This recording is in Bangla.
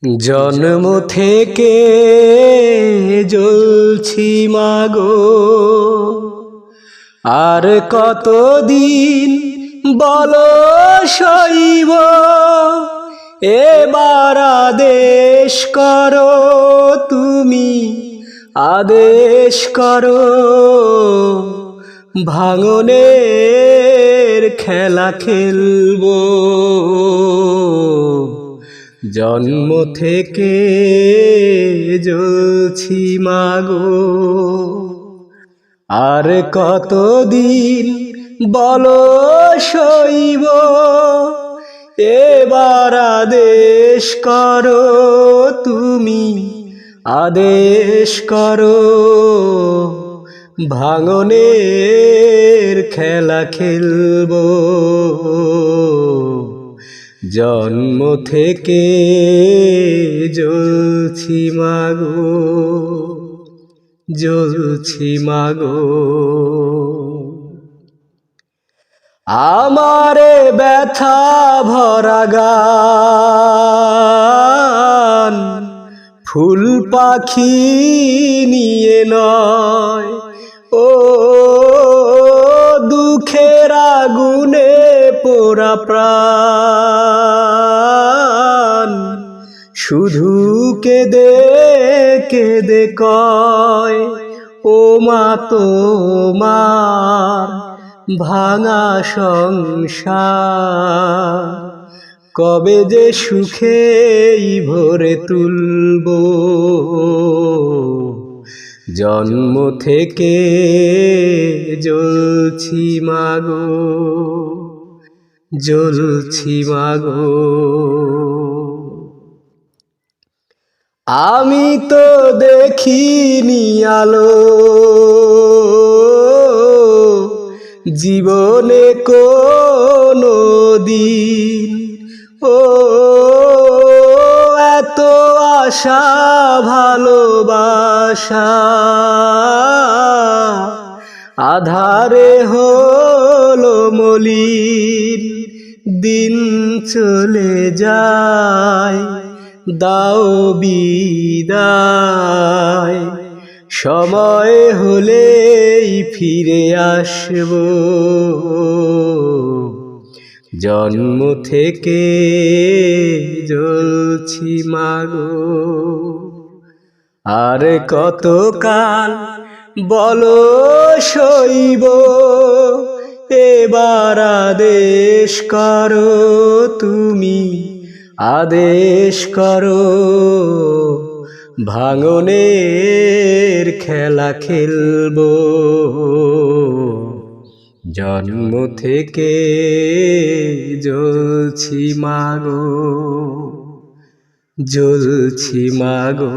জন্ম থেকে জ্বলছি মাগো, আর কতদিন বলো সইব। এবার আদেশ করো তুমি, আদেশ করো। ভাঙনের খেলা খেলবো। জন্ম থেকে জ্বলছি মাগো, আর কতদিন বলো সইব। এবার আদেশ করো তুমি, আদেশ করো। ভাঙনের খেলা খেলবো। জন্ম থেকে জ্বলছি মাগো, জ্বলছি মাগো। আমারে ব্যথা ভরা গান ফুল পাখি নিয়ে নয়, ও দুঃখের আগুনে পোড়া প্রাণ শুধু কেঁদে কেঁদে কয়, ও মা তোমার ভাঙা সংসার কবে যে সুখেই ভরে তুলবো। জন্ম থেকে জ্বলছি মাগো, জ্বলছি মাগো। আমি তো দেখিনি আলো জীবনে কোনো দিন, ও এত আশা ভালোবাসা আধারে হলো মলিন। দিন চলে যায়, দাও বিদায়, সময় হলেই ফিরে আসব। জন্ম থেকে জ্বলছি মাগো, আর কতকাল বলো সইব। এবার আদেশ করো তুমি, আদেশ করো। ভাঙনের খেলা খেলবো। জন্ম থেকে জ্বলছি মাগো, জ্বলছি মাগো।